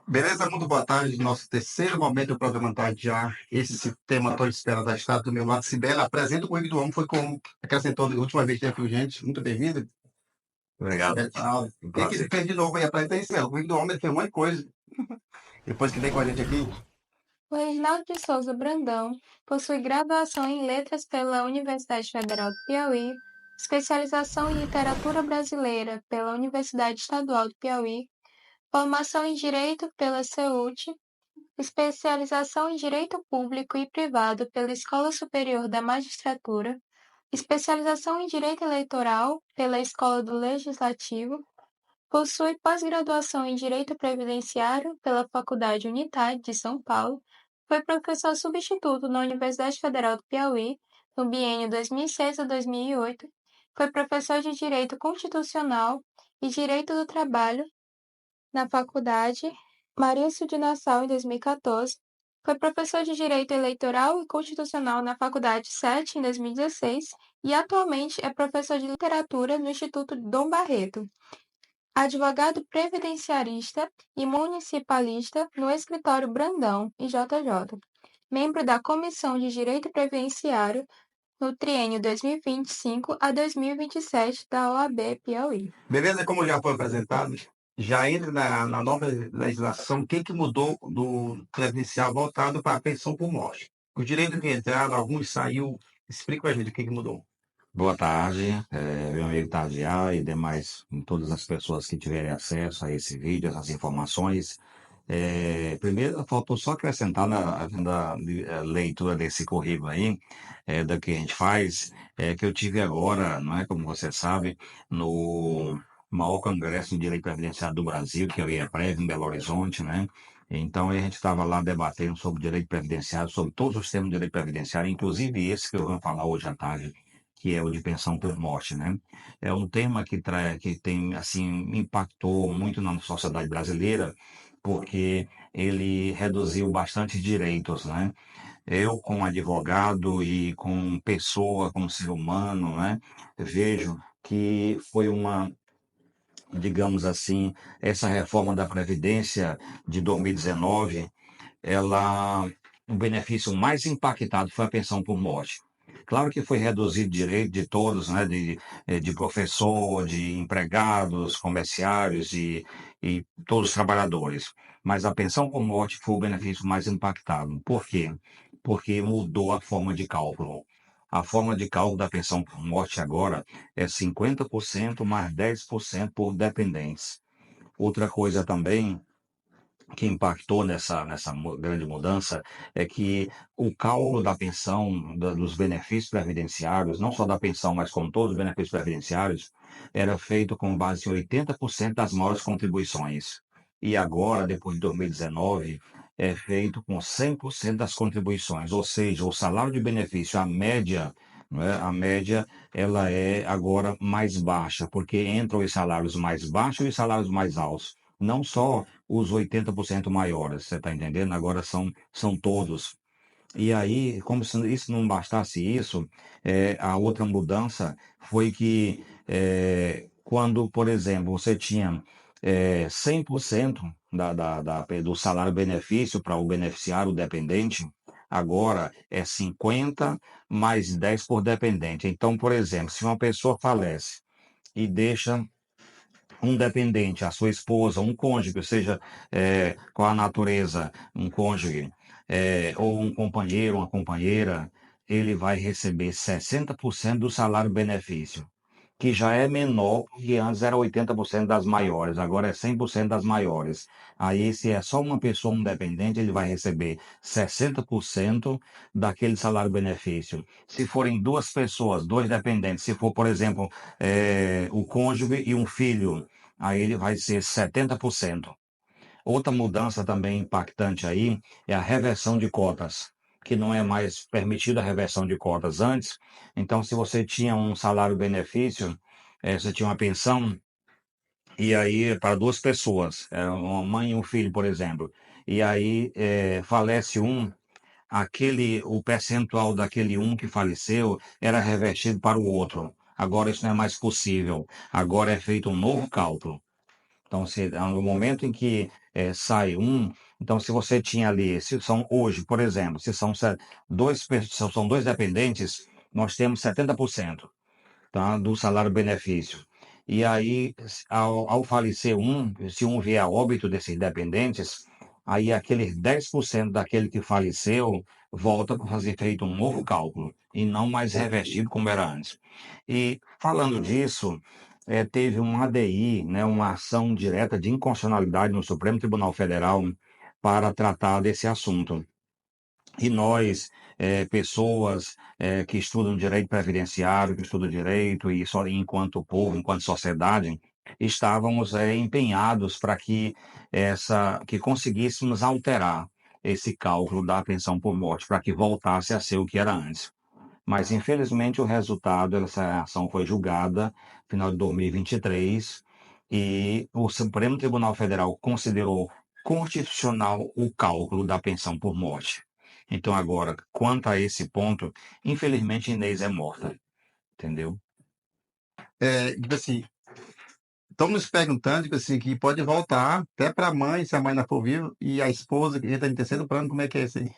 Beleza? Muito boa tarde. Nosso terceiro momento do programa Tarde já. Esse tema tão esperado da Estado do meu lado. Sibela, apresenta o Currículo do Homem, foi como acrescentou da última vez que teve gente. Muito bem-vindo. Obrigado. O que ele fez de novo aí? Apresenta isso, Sibela. O Currículo do Homem ele fez um monte de coisa. Depois que vem com a gente aqui. O Reginaldo de Souza Brandão possui graduação em Letras pela Universidade Federal do Piauí, especialização em Literatura Brasileira pela Universidade Estadual do Piauí, formação em Direito pela CEUT, especialização em Direito Público e Privado pela Escola Superior da Magistratura, especialização em Direito Eleitoral pela Escola do Legislativo, possui pós-graduação em Direito Previdenciário pela Faculdade Unidade de São Paulo, foi professor substituto na Universidade Federal do Piauí no biênio 2006 a 2008, foi professor de Direito Constitucional e Direito do Trabalho na Faculdade Marício de Nassau em 2014, foi professor de Direito Eleitoral e Constitucional na Faculdade 7 em 2016 e atualmente é professor de Literatura no Instituto Dom Barreto. Advogado previdenciarista e municipalista no Escritório Brandão, IJJ. Membro da Comissão de Direito Previdenciário no triênio 2025 a 2027 da OAB Piauí. Beleza? Como já foi apresentado, já entra na nova legislação. O que mudou do previdenciário voltado para a pensão por morte? Os direitos que entraram, alguns saiu. Explica pra gente o que mudou. Boa tarde, meu amigo Tardial e demais, todas as pessoas que tiverem acesso a esse vídeo, essas informações. Primeiro, faltou só acrescentar na leitura desse currículo aí, da que a gente faz, que eu tive agora, não é, como você sabe, no maior congresso de direito previdenciário do Brasil, que é o IEPREV, em Belo Horizonte, né? Então, a gente estava lá debatendo sobre direito previdenciário, sobre todos os temas de direito previdenciário, inclusive esse que eu vou falar hoje à tarde, que é o de pensão por morte, né? É um tema que tem, assim, impactou muito na sociedade brasileira, porque ele reduziu bastante direitos, né? Eu, como advogado e como pessoa, como ser humano, né, vejo que foi uma, digamos assim, essa reforma da Previdência de 2019, o benefício mais impactado foi a pensão por morte. Claro que foi reduzido o direito de todos, né, de professor, de empregados, comerciários e todos os trabalhadores. Mas a pensão por morte foi o benefício mais impactado. Por quê? Porque mudou a forma de cálculo. A forma de cálculo da pensão por morte agora é 50% mais 10% por dependentes. Outra coisa também que impactou nessa grande mudança é que o cálculo da pensão, dos benefícios previdenciários, não só da pensão, mas com todos os benefícios previdenciários, era feito com base em 80% das maiores contribuições. E agora, depois de 2019, é feito com 100% das contribuições, ou seja, o salário de benefício, a média, não é? A média ela é agora mais baixa, porque entram os salários mais baixos e os salários mais altos. Não só os 80% maiores, você está entendendo? Agora são todos. E aí, como se isso não bastasse isso, a outra mudança foi que quando, por exemplo, você tinha 100% do salário-benefício para o beneficiário dependente, agora é 50 mais 10 por dependente. Então, por exemplo, se uma pessoa falece e deixa um dependente, a sua esposa, um cônjuge, seja com a natureza, um cônjuge, ou um companheiro, uma companheira, ele vai receber 60% do salário-benefício, que já é menor, porque antes era 80% das maiores, agora é 100% das maiores. Aí, se é só uma pessoa, um dependente, ele vai receber 60% daquele salário-benefício. Se forem duas pessoas, dois dependentes, se for, por exemplo, o cônjuge e um filho, aí ele vai ser 70%. Outra mudança também impactante aí é a reversão de cotas, que não é mais permitida a reversão de cotas antes. Então, se você tinha um salário-benefício, você tinha uma pensão, e aí para duas pessoas, uma mãe e um filho, por exemplo, e aí falece um, o percentual daquele um que faleceu era revertido para o outro. Agora isso não é mais possível. Agora é feito um novo cálculo. Então, no momento em que sai um, então se você tinha ali, se são hoje, por exemplo, se são dois dependentes, nós temos 70%, tá, do salário-benefício. E aí, ao falecer um, se um vier a óbito desses dependentes, aí aqueles 10% daquele que faleceu volta para fazer feito um novo cálculo e não mais revertido como era antes. E falando disso, teve um ADI, né, uma ação direta de inconstitucionalidade no Supremo Tribunal Federal para tratar desse assunto. E nós, pessoas que estudam direito previdenciário, que estudam direito, e só enquanto povo, enquanto sociedade, estávamos empenhados para que conseguíssemos alterar esse cálculo da pensão por morte, para que voltasse a ser o que era antes. Mas, infelizmente, o resultado dessa ação foi julgada no final de 2023 e o Supremo Tribunal Federal considerou constitucional o cálculo da pensão por morte. Então, agora, quanto a esse ponto, infelizmente, Inês é morta, entendeu? Tipo assim, estão nos perguntando, tipo assim, que pode voltar até para a mãe, se a mãe não for viva, e a esposa que está em terceiro plano, como é que é isso aí?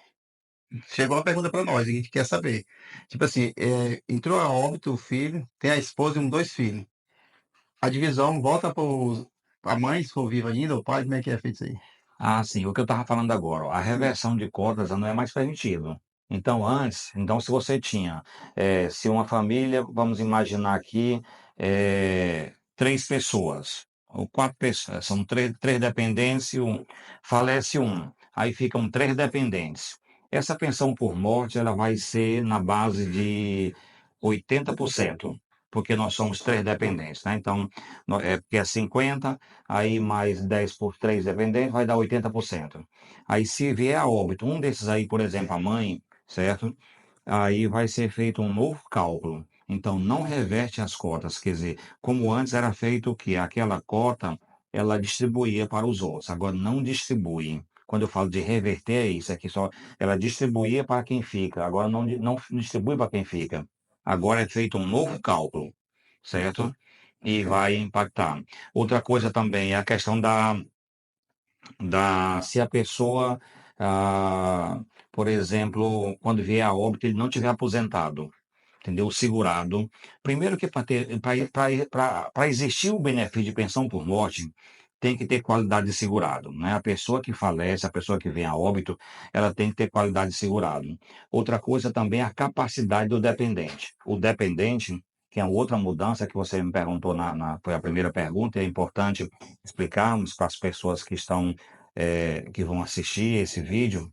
Chegou uma pergunta para nós, a gente quer saber. Tipo assim, entrou a óbito o filho, tem a esposa e dois filhos. A divisão volta para a mãe, se for viva ainda, o pai, como é que é feito isso aí? Ah, sim, o que eu estava falando agora, ó, a reversão de cotas não é mais permitido. Então, se você tinha, se uma família, vamos imaginar aqui, três pessoas, ou quatro pessoas, são três dependentes, falece um, aí ficam três dependentes. Essa pensão por morte, ela vai ser na base de 80%, porque nós somos três dependentes, né? Então, porque é 50, aí mais 10 por 3 dependentes, vai dar 80%. Aí, se vier a óbito, um desses aí, por exemplo, a mãe, certo? Aí vai ser feito um novo cálculo. Então, não reverte as cotas, quer dizer, como antes era feito o quê? Aquela cota, ela distribuía para os outros, agora não distribui. Quando eu falo de reverter, é isso, aqui só, ela distribuía para quem fica, agora não distribui para quem fica. Agora é feito um novo cálculo, certo? E vai impactar. Outra coisa também é a questão se a pessoa, por exemplo, quando vier a óbito, ele não tiver aposentado, entendeu? Segurado. Primeiro que para existir o benefício de pensão por morte, tem que ter qualidade de segurado, né? A pessoa que falece, a pessoa que vem a óbito, ela tem que ter qualidade de segurado. Outra coisa também é a capacidade do dependente. O dependente, que é outra mudança que você me perguntou foi a primeira pergunta, e é importante explicarmos para as pessoas que vão assistir esse vídeo,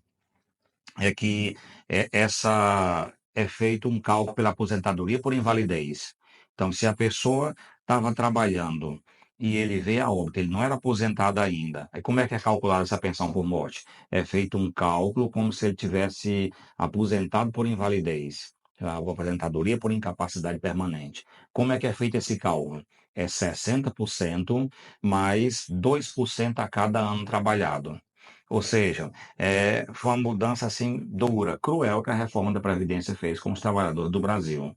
é que é feito um cálculo pela aposentadoria por invalidez. Então, se a pessoa estava trabalhando e ele veio a óbito, ele não era aposentado ainda, aí como é que é calculada essa pensão por morte? É feito um cálculo como se ele tivesse aposentado por invalidez, a aposentadoria por incapacidade permanente. Como é que é feito esse cálculo? É 60% mais 2% a cada ano trabalhado. Ou seja, foi uma mudança assim dura, cruel que a reforma da Previdência fez com os trabalhadores do Brasil.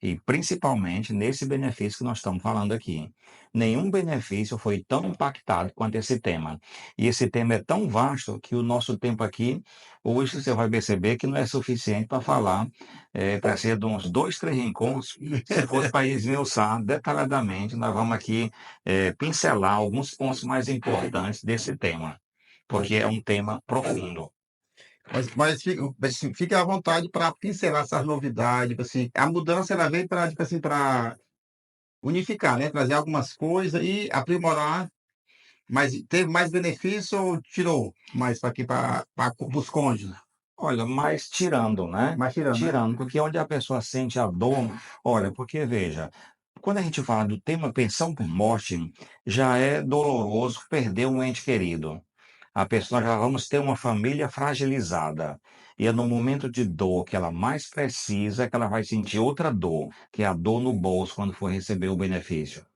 E principalmente nesse benefício que nós estamos falando aqui. Nenhum benefício foi tão impactado quanto esse tema. E esse tema é tão vasto que o nosso tempo aqui, hoje você vai perceber que não é suficiente para falar, para ser de uns 2, 3 encontros. Se fosse para esmiuçar detalhadamente, nós vamos aqui pincelar alguns pontos mais importantes desse tema, porque é um tema profundo. Mas fique à vontade para pincelar essas novidades. Tipo assim, a mudança ela vem para tipo assim, para unificar, né? Trazer algumas coisas e aprimorar. Mas teve mais benefício ou tirou mais para aqui para os cônjuges? Olha, mas tirando, né? Mas tirando, né? Tirando, porque onde a pessoa sente a dor, olha, porque veja, quando a gente fala do tema pensão por morte, já é doloroso perder um ente querido. A pessoa já vamos ter uma família fragilizada. E é no momento de dor que ela mais precisa que ela vai sentir outra dor, que é a dor no bolso quando for receber o benefício,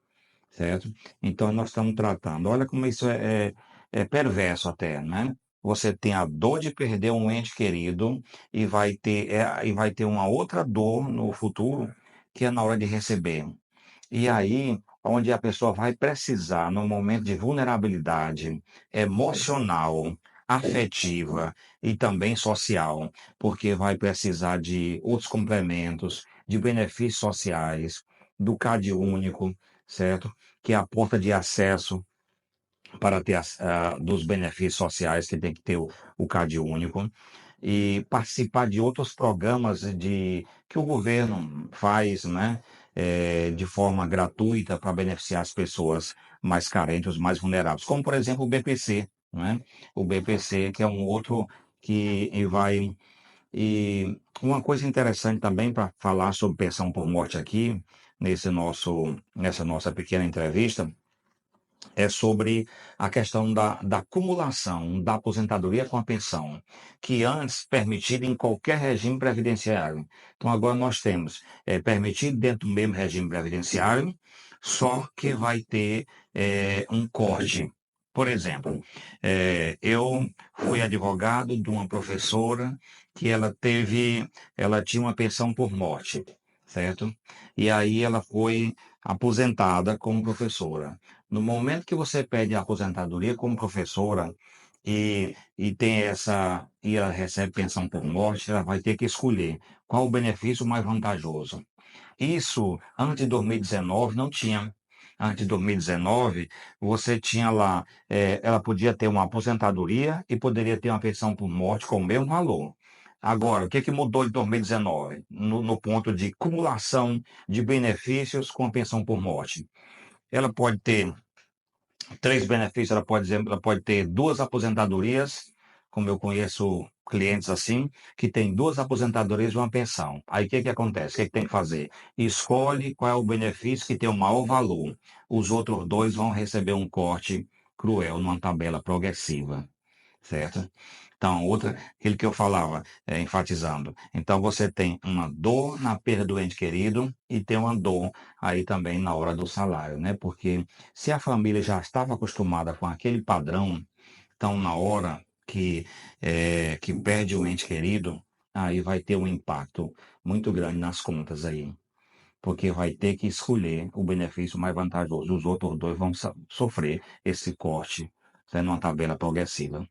certo? Então nós estamos tratando. Olha como isso é perverso até, né? Você tem a dor de perder um ente querido e vai ter uma outra dor no futuro, que é na hora de receber. E aí, onde a pessoa vai precisar, num momento de vulnerabilidade emocional, afetiva e também social, porque vai precisar de outros complementos, de benefícios sociais, do CAD único, certo? Que é a porta de acesso para ter dos benefícios sociais que tem que ter o CAD único e participar de outros programas que o governo faz, né, de forma gratuita para beneficiar as pessoas mais carentes, os mais vulneráveis, como por exemplo o BPC, né? O BPC que é um outro que vai e uma coisa interessante também para falar sobre pensão por morte aqui nessa nossa pequena entrevista é sobre a questão da acumulação da aposentadoria com a pensão, que antes permitida em qualquer regime previdenciário. Então agora nós temos permitido dentro do mesmo regime previdenciário, só que vai ter um corte. Por exemplo, eu fui advogado de uma professora que ela tinha uma pensão por morte, certo? E aí ela foi aposentada como professora. No momento que você pede a aposentadoria como professora e ela recebe pensão por morte, ela vai ter que escolher qual o benefício mais vantajoso. Isso, antes de 2019, não tinha. Antes de 2019, você tinha lá, ela podia ter uma aposentadoria e poderia ter uma pensão por morte com o mesmo valor. Agora, o que mudou de 2019? No ponto de acumulação de benefícios com a pensão por morte. Ela pode ter três benefícios, ela pode ter duas aposentadorias, como eu conheço clientes assim, que tem duas aposentadorias e uma pensão. Aí o que acontece? O que tem que fazer? Escolhe qual é o benefício que tem o maior valor. Os outros dois vão receber um corte cruel numa tabela progressiva, certo? Então, aquilo que eu falava, enfatizando. Então, você tem uma dor na perda do ente querido e tem uma dor aí também na hora do salário, né? Porque se a família já estava acostumada com aquele padrão, então, na hora que perde o ente querido, aí vai ter um impacto muito grande nas contas aí. Porque vai ter que escolher o benefício mais vantajoso. Os outros dois vão sofrer esse corte, sendo uma tabela progressiva.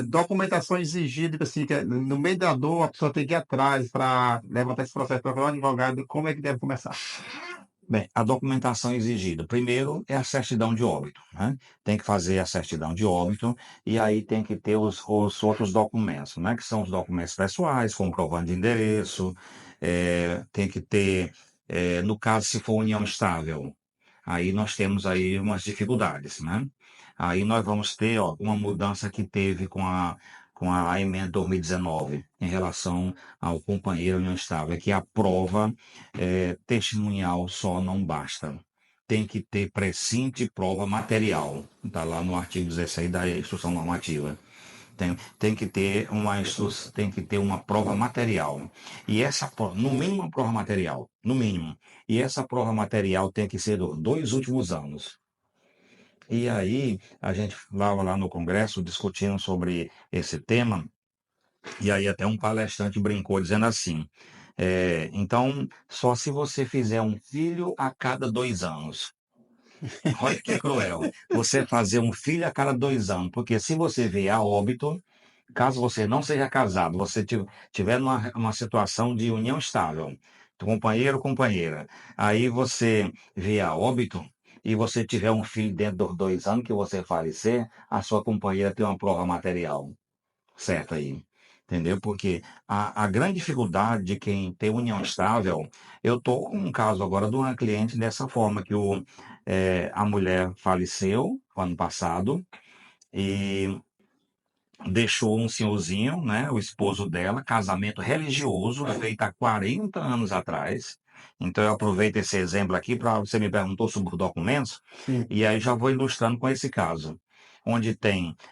Documentação exigida, assim, que no meio da dor a pessoa tem que ir atrás para levantar esse processo para o advogado, como é que deve começar? Bem, a documentação exigida, primeiro, é a certidão de óbito, né? Tem que fazer a certidão de óbito e aí tem que ter os outros documentos, né? Que são os documentos pessoais, comprovante de endereço, tem que ter, no caso, se for união estável, aí nós temos aí umas dificuldades, né? Aí nós vamos ter, ó, uma mudança que teve com a emenda 2019 em relação ao companheiro união estável, que a prova testemunhal só não basta. Tem que ter pressinte e prova material. Está lá no artigo 16 da Instrução Normativa. Tem que ter uma prova material. E no mínimo uma prova material, no mínimo. E essa prova material tem que ser dos 2 últimos anos. E aí, a gente estava lá no Congresso discutindo sobre esse tema, e aí até um palestrante brincou dizendo assim, então, só se você fizer um filho a cada 2 anos. Olha que cruel. Você fazer um filho a cada 2 anos, porque se você vier a óbito, caso você não seja casado, você tiver uma situação de união estável, companheiro ou companheira, aí você vier a óbito e você tiver um filho dentro dos 2 anos que você falecer, a sua companheira tem uma prova material certa aí. Entendeu? Porque a grande dificuldade de quem tem união estável, eu estou com um caso agora de uma cliente dessa forma, que a mulher faleceu ano passado e deixou um senhorzinho, né, o esposo dela, casamento religioso, feito há 40 anos atrás. Então eu aproveito esse exemplo aqui para você me perguntou sobre os documentos, Sim. e aí já vou ilustrando com esse caso, onde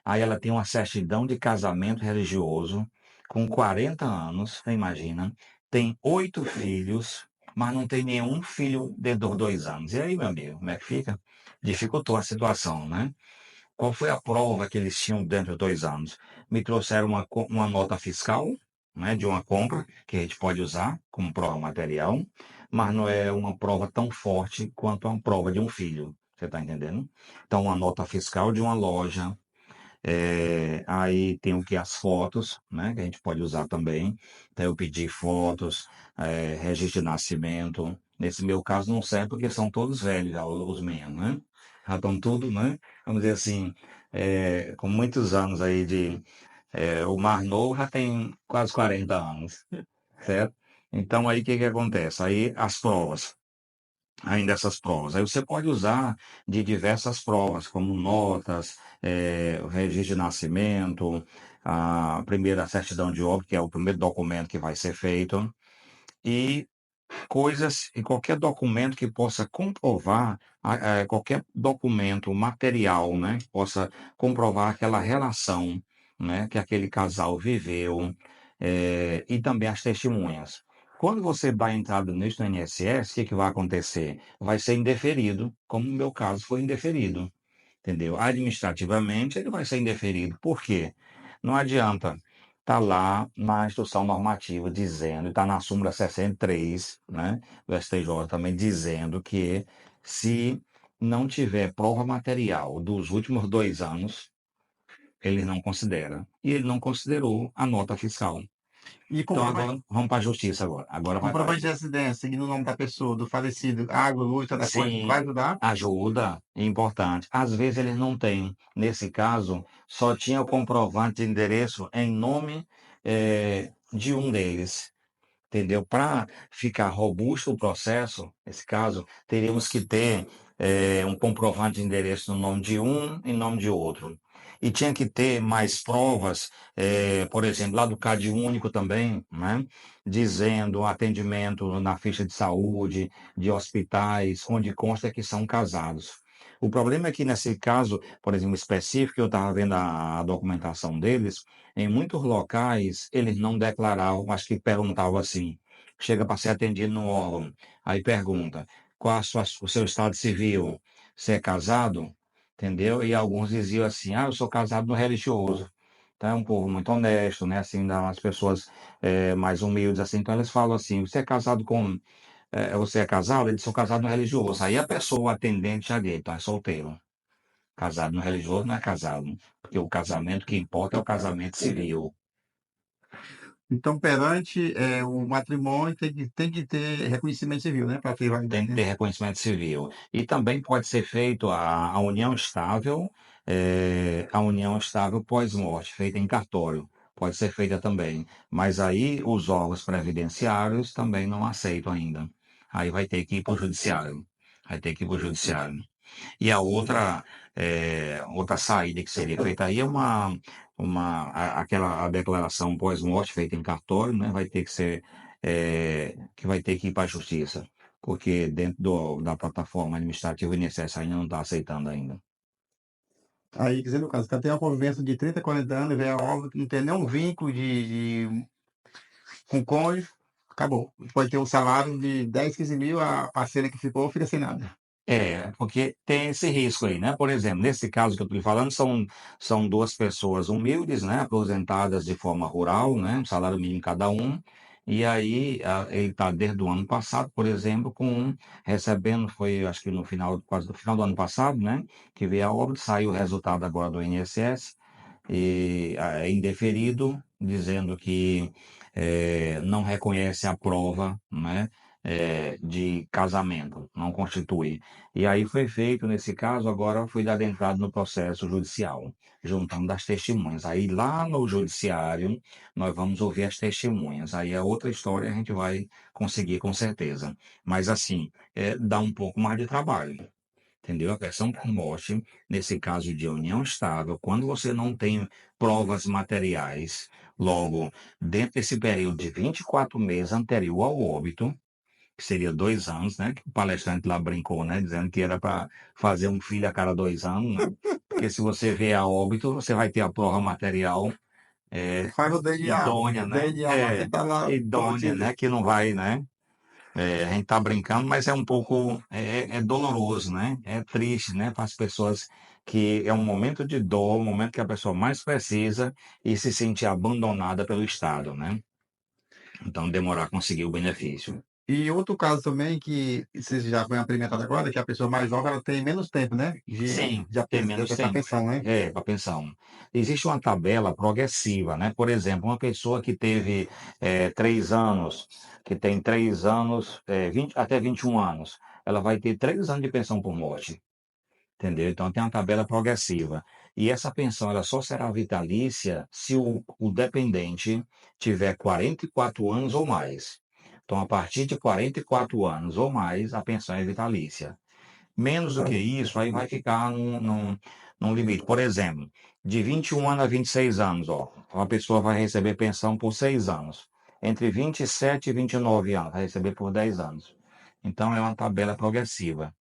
aí ela tem uma certidão de casamento religioso com 40 anos, você imagina, tem 8 filhos, mas não tem nenhum filho dentro dos 2 anos. E aí, meu amigo, como é que fica? Dificultou a situação, né? Qual foi a prova que eles tinham dentro de 2 anos? Me trouxeram uma nota fiscal, né, de uma compra, que a gente pode usar como prova material. mas não é uma prova tão forte quanto a prova de um filho. Você está entendendo? Então, uma nota fiscal de uma loja, aí tem o que? As fotos, né? Que a gente pode usar também. Então, eu pedi fotos, registro de nascimento. Nesse meu caso não serve porque são todos velhos, já, os meninos, né? Já estão tudo, né? Vamos dizer assim, com muitos anos aí o mais novo já tem quase 40 anos, certo? Então, aí o que que acontece? Aí as provas ainda essas provas. Aí você pode usar de diversas provas, como notas, o registro de nascimento, a primeira certidão de óbito, que é o primeiro documento que vai ser feito, e coisas e qualquer documento que possa comprovar, qualquer documento material, né, que possa comprovar aquela relação, né, que aquele casal viveu, e também as testemunhas. Quando você dá entrada nisso no INSS, o que que vai acontecer? Vai ser indeferido, como no meu caso foi indeferido, entendeu? Administrativamente ele vai ser indeferido. Por quê? Não adianta estar lá na instrução normativa dizendo, está na súmula 63, né, do STJ também dizendo que se não tiver prova material dos últimos 2 anos, ele não considera. E ele não considerou a nota fiscal. E Então agora vamos para a justiça agora. Agora vai para comprovante de acidente, seguindo o nome da pessoa, do falecido, água, luz, telefone, sim, vai ajudar? ajuda, é importante. Às vezes eles não têm. Nesse caso, só tinha o comprovante de endereço em nome de um deles. Entendeu? Para ficar robusto o processo, nesse caso, teríamos que ter um comprovante de endereço no nome de um e nome de outro. E tinha que ter mais provas, por exemplo, lá do CAD único também, né? Dizendo atendimento na ficha de saúde, de hospitais, onde consta que são casados. O problema é que nesse caso, por exemplo, específico, eu estava vendo a documentação deles, em muitos locais eles não declaravam, acho que perguntavam assim, chega para ser atendido no órgão, aí pergunta, qual o seu estado civil? Você é casado? Entendeu? E alguns diziam assim, eu sou casado no religioso. Então é um povo muito honesto, né? Assim, das pessoas mais humildes, assim. Então eles falam assim, você é casado? Eles são casados no religioso. Aí a pessoa, o atendente, já diz, então é solteiro. Casado no religioso não é casado, porque o casamento que importa é o casamento civil. Então, perante o matrimônio, tem que ter reconhecimento civil, né? Para ter Tem que validade, ter né? reconhecimento civil. E também pode ser feito a união estável pós-morte, feita em cartório. Pode ser feita também. Mas aí os órgãos previdenciários também não aceitam ainda. Aí vai ter que ir para o judiciário. Vai ter que ir para o judiciário. E a outra saída que seria feita aí é aquela a declaração pós-morte feita em cartório, né? Vai ter que ser, que vai ter que ir para a justiça, porque dentro da plataforma administrativa o INSS ainda não está aceitando ainda. Aí, quer dizer, no caso, o cara tem uma convivência de 30, 40 anos, vem a óbito, não tem nenhum vínculo com o cônjuge, acabou. Pode ter um salário de 10, 15 mil, a parceira que ficou fica sem nada. Porque tem esse risco aí, né? Por exemplo, nesse caso que eu estou lhe falando, são duas pessoas humildes, né? Aposentadas de forma rural, né? Um salário mínimo cada um. E aí, ele está desde o ano passado, por exemplo, recebendo, foi acho que no final, quase no final do ano passado, né? Que veio a obra, saiu o resultado agora do INSS, e é indeferido, dizendo que não reconhece a prova, né? De casamento, não constitui. E aí foi feito, nesse caso, agora foi dado entrada no processo judicial, juntando as testemunhas. Aí lá no judiciário, nós vamos ouvir as testemunhas. Aí é outra história, a gente vai conseguir com certeza. Mas assim, dá um pouco mais de trabalho. Entendeu? A versão por morte, nesse caso de união estável, quando você não tem provas materiais, logo, dentro desse período de 24 meses anterior ao óbito, que seria 2 anos, né? Que o palestrante lá brincou, né? Dizendo que era para fazer um filho a cada 2 anos, né? Porque se você vier a óbito, você vai ter a prova material Faz o DNA, idônea, o né? DNA lá que tá lá Idônea, prontinho. né? Que não vai, né? A gente tá brincando, mas é um pouco doloroso, né? É triste, né? Para as pessoas que é um momento de dor, um momento que a pessoa mais precisa e se sentir abandonada pelo Estado, né? Então demorar a conseguir o benefício. E outro caso também que você já foi implementado agora, que a pessoa mais nova ela tem menos tempo, né? Sim, De tem menos prestar tempo. atenção, né? Para pensão. Existe uma tabela progressiva, né? Por exemplo, uma pessoa que teve 3 anos, que tem 3 anos, 20, até 21 anos, ela vai ter 3 anos de pensão por morte. Entendeu? Então tem uma tabela progressiva. E essa pensão ela só será vitalícia se o dependente tiver 44 anos ou mais. Então, a partir de 44 anos ou mais, a pensão é vitalícia. Menos do que isso, aí vai ficar num limite. Por exemplo, de 21 anos a 26 anos, ó, uma pessoa vai receber pensão por 6 anos. Entre 27 e 29 anos, vai receber por 10 anos. Então, é uma tabela progressiva.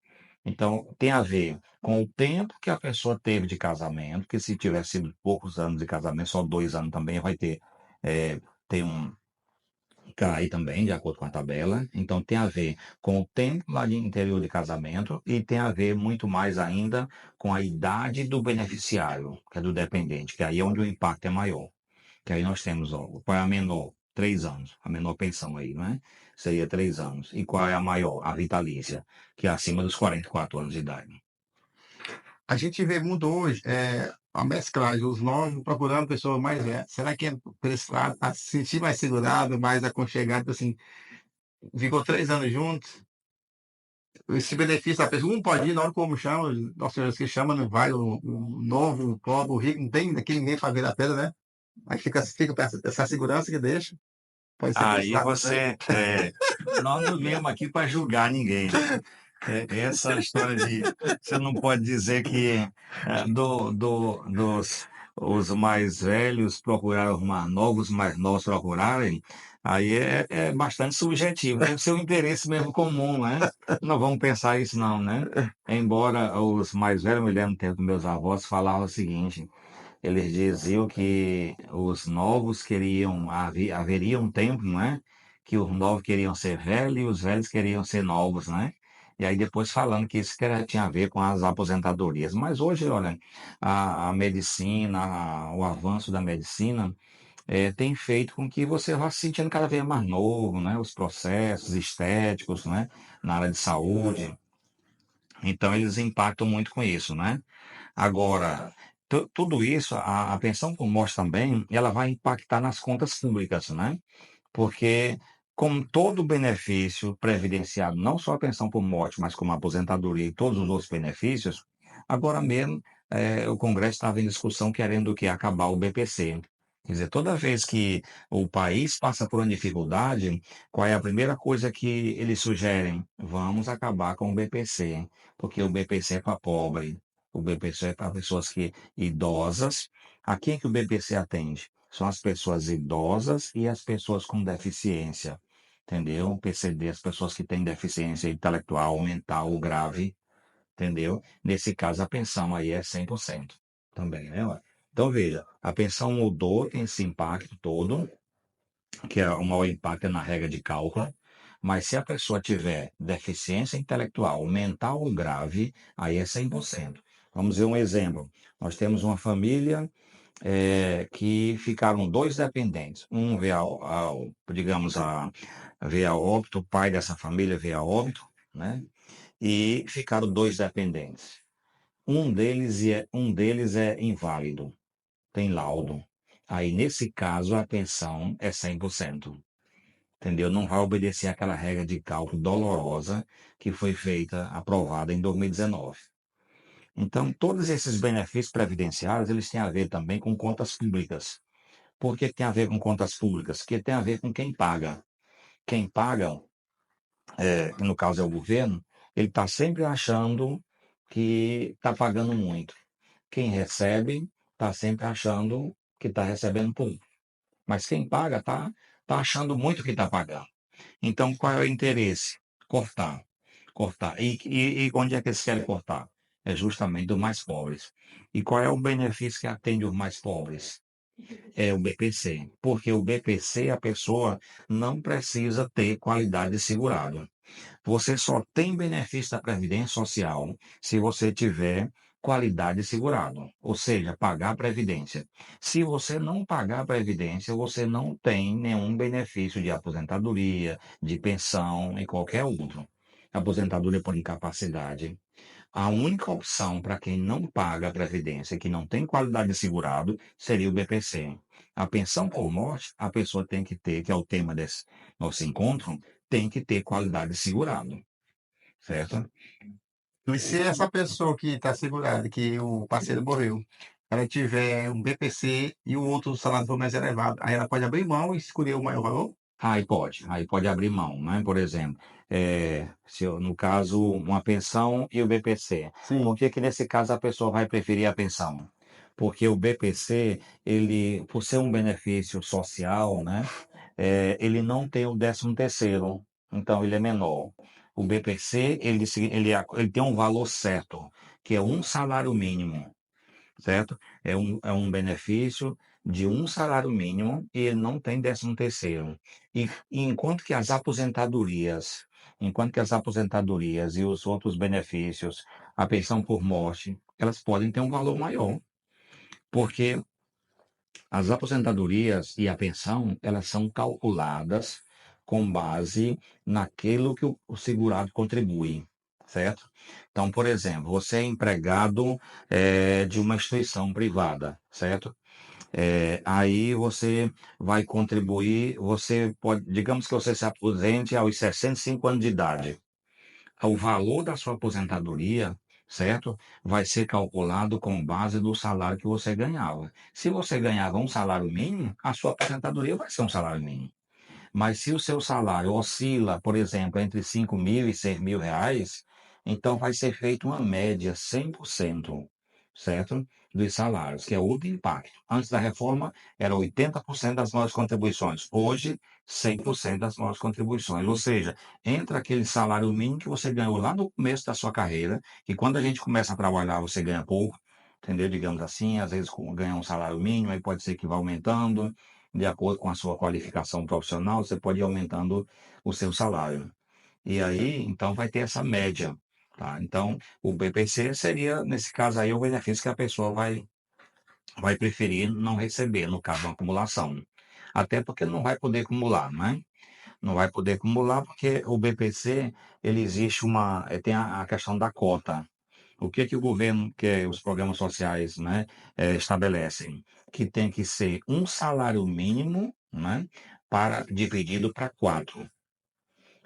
Então, tem a ver com o tempo que a pessoa teve de casamento, que se tiver sido poucos anos de casamento, só 2 anos também vai ter, tem um cai também, de acordo com a tabela. Então, tem a ver com o tempo lá de interior de casamento e tem a ver muito mais ainda com a idade do beneficiário, que é do dependente, que aí é onde o impacto é maior. Que aí nós temos, ó, qual é a menor? 3 anos, a menor pensão aí, não é? Seria 3 anos. E qual é a maior? A vitalícia, que é acima dos 44 anos de idade. A gente vê muito hoje a mesclagem, os novos procurando pessoas mais velhas. Será que é por esse lado, a se sentir mais segurado, mais aconchegado, assim, ficou 3 anos juntos, esse benefício da pessoa, um pode ir, na hora como chama, nossa senhora que chama, não vai, o novo, o pobre, o rico, não tem aqui ninguém para ver a pedra, né? Aí fica essa segurança que deixa. Pode ser Aí pensado, né? você. Nós não viemos aqui para julgar ninguém, né? Essa história de. Você não pode dizer que dos os mais velhos procuraram os mais novos, os mais novos procurarem. Aí é bastante subjetivo. Deve ser um interesse mesmo comum, né? Não vamos pensar isso, não, né? Embora os mais velhos, me lembro do tempo dos meus avós, falavam o seguinte. Eles diziam que os novos queriam, haveria um tempo, né? Que os novos queriam ser velhos e os velhos queriam ser novos, né? E aí depois falando que isso tinha a ver com as aposentadorias. Mas hoje, olha, a medicina, o avanço da medicina tem feito com que você vá se sentindo cada vez mais novo, né? Os processos estéticos, né? Na área de saúde. Então eles impactam muito com isso, né? Agora, tudo isso, a pensão por morte também, ela vai impactar nas contas públicas, né? Porque, como todo benefício previdenciário, não só a pensão por morte, mas como a aposentadoria e todos os outros benefícios, agora mesmo o Congresso estava em discussão querendo que acabar o BPC. Quer dizer, toda vez que o país passa por uma dificuldade, qual é a primeira coisa que eles sugerem? Vamos acabar com o BPC, porque o BPC é para pobre, o BPC é para pessoas idosas. A quem que o BPC atende? São as pessoas idosas e as pessoas com deficiência. Entendeu? PCD, as pessoas que têm deficiência intelectual, mental grave, entendeu? Nesse caso, a pensão aí é 100% também, né? Ué? Então, veja, a pensão mudou, tem esse impacto todo, que é o maior impacto é na regra de cálculo, mas se a pessoa tiver deficiência intelectual, mental ou grave, aí é 100%. Vamos ver um exemplo. Nós temos uma família que ficaram dois dependentes. Um veio digamos, veio a óbito, o pai dessa família veio a óbito, né? E ficaram dois dependentes. Um deles é inválido, tem laudo. Aí, nesse caso, a pensão é 100%. Entendeu? Não vai obedecer àquela regra de cálculo dolorosa que foi feita, aprovada em 2019. Então, todos esses benefícios previdenciários, eles têm a ver também com contas públicas. Por que tem a ver com contas públicas? Porque tem a ver com quem paga. Quem paga, que no caso é o governo, ele está sempre achando que está pagando muito. Quem recebe está sempre achando que está recebendo pouco. Mas quem paga tá achando muito que está pagando. Então, qual é o interesse? Cortar. Cortar. E onde é que eles querem cortar? É justamente dos mais pobres. E qual é o benefício que atende os mais pobres? É o BPC. Porque o BPC, a pessoa não precisa ter qualidade de segurado. Você só tem benefício da Previdência Social se você tiver qualidade segurado, ou seja, pagar a previdência. Se você não pagar a previdência, você não tem nenhum benefício de aposentadoria, de pensão e qualquer outro. Aposentadoria por incapacidade. A única opção para quem não paga a previdência, que não tem qualidade segurado, seria o BPC. A pensão por morte, a pessoa tem que ter, que é o tema desse nosso encontro, tem que ter qualidade segurado, certo? E se essa pessoa que está segurada, que o parceiro morreu, ela tiver um BPC e o outro salário for mais elevado, aí ela pode abrir mão e escolher o maior valor? Aí pode abrir mão, né? Por exemplo, no caso, uma pensão e o BPC. Sim. Por que que nesse caso a pessoa vai preferir a pensão? Porque o BPC, ele, por ser um benefício social, né? Ele não tem o 13º, então ele é menor. O BPC, ele tem um valor certo, que é um salário mínimo, certo? É um benefício de um salário mínimo e ele não tem 13º. E enquanto que as aposentadorias e os outros benefícios, a pensão por morte, elas podem ter um valor maior, porque as aposentadorias e a pensão, elas são calculadas com base naquilo que o segurado contribui, certo? Então, por exemplo, você é empregado de uma instituição privada, certo? Aí você vai contribuir, você pode, digamos que você se aposente aos 65 anos de idade. O valor da sua aposentadoria, certo? Vai ser calculado com base do salário que você ganhava. Se você ganhava um salário mínimo, a sua aposentadoria vai ser um salário mínimo. Mas se o seu salário oscila, por exemplo, entre 5.000 e 6.000 reais, então vai ser feita uma média 100%, certo? Dos salários, que é outro impacto. Antes da reforma, era 80% das novas contribuições. Hoje, 100% das novas contribuições. Ou seja, entra aquele salário mínimo que você ganhou lá no começo da sua carreira, que quando a gente começa a trabalhar, você ganha pouco, entendeu? Digamos assim, às vezes ganha um salário mínimo, aí pode ser que vá aumentando de acordo com a sua qualificação profissional, você pode ir aumentando o seu salário. E aí, então, vai ter essa média, tá? Então, o BPC seria, nesse caso aí, o benefício que a pessoa vai preferir não receber, no caso, uma acumulação. Até porque não vai poder acumular, né? Não vai poder acumular porque o BPC, ele existe tem a questão da cota. O que que o governo, os programas sociais, né, estabelecem? Que tem que ser um salário mínimo, né, dividido para 4.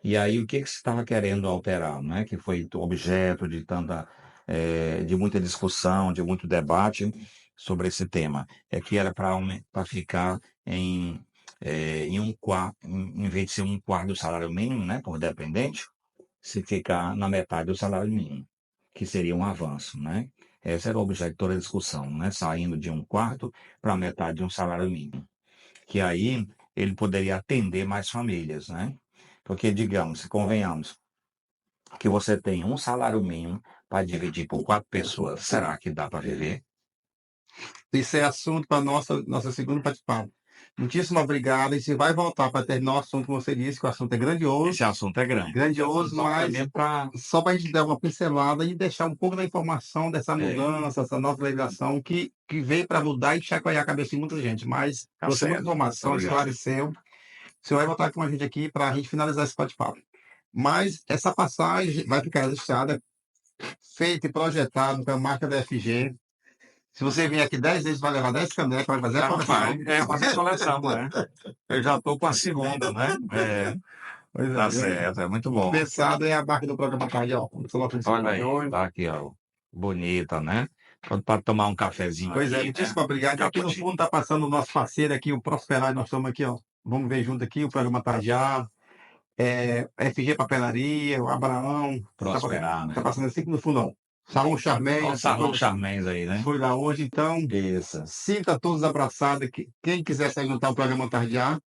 E aí o que que se estava querendo alterar, né, que foi objeto de muita discussão, de muito debate sobre esse tema, que era para ficar em um quarto, em vez de ser um quarto do salário mínimo, né, por dependente, se ficar na metade do salário mínimo, que seria um avanço, né? Esse era o objeto de toda a discussão, né? Saindo de um quarto para metade de um salário mínimo. Que aí ele poderia atender mais famílias, né? Porque, digamos, convenhamos, que você tem um salário mínimo para dividir por 4 pessoas, será que dá para viver? Isso é assunto para nossa segunda bate-papo. Muitíssimo obrigado. E se vai voltar para terminar o assunto, como você disse, que o assunto é grandioso. Esse assunto é grande. Grandioso, mas só para a gente dar uma pincelada e deixar um pouco da informação dessa mudança, essa nova legislação que veio para mudar e chacoalhar a cabeça de muita gente. Mas você muita informação, esclareceu. Você vai voltar com a gente aqui para a gente finalizar esse bate-papo. Mas essa passagem vai ficar registrada, feita e projetada pela marca da FG. Se você vier aqui 10 vezes, vai levar 10 canecas, vai fazer a coleção. Fazer a coleção, né? Eu já estou com a segunda, né? Pois é, Tá viu? certo, é muito bom. Pensado é a marca do programa Tarde, ó. Olha aí, tá aqui, ó. Bonita, né? Para tomar um cafezinho. Pois é, aqui, muitíssimo obrigado. Aqui no fundo está passando o nosso parceiro aqui, o Prosperar, nós estamos aqui, ó. Vamos ver junto aqui o programa Tardeado, FG Papelaria, o Abraão. Prosperar, né? Tá passando assim no fundo, ó. Salão Charmés. Olha o Salão Charmés aí, né? Foi lá hoje, então. Isso. Sinta todos abraçados. Quem quiser se juntar ao programa Tardeado.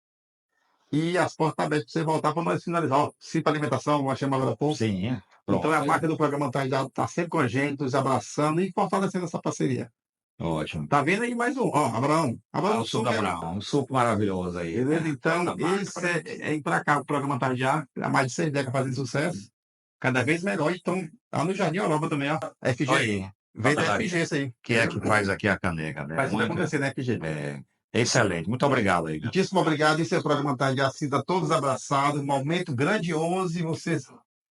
E as portas estão abertas para você voltar para nós finalizar. Ó, Cipa Alimentação, vou chamar agora há pouco. Sim, Então, a marca do programa está sempre com a gente, nos abraçando e fortalecendo essa parceria. ótimo. Tá vendo aí mais um? Ó, Abraão. O suco Abraão, um suco maravilhoso aí. Beleza? Então, esse é ir para cá, o programa Tardear, há mais de 6 décadas fazendo sucesso. Cada vez melhor. Então, tá no Jardim Europa também, ó. FG. Olha aí. Vem da FG isso aí. Que é que faz aqui a caneca, né? Faz tudo acontecer na FG. Excelente. Muito obrigado aí. Muitíssimo obrigado. Esse é o programa Tarde A. Sinta todos abraçados. Um momento grandioso e vocês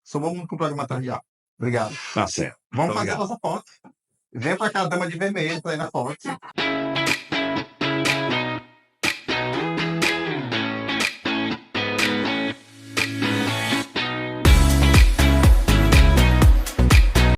somam muito com o programa Tarde A. Obrigado. Tá certo. Vamos Muito fazer obrigado. nossa foto. Vem pra cá, dama de vermelho, pra ir na foto.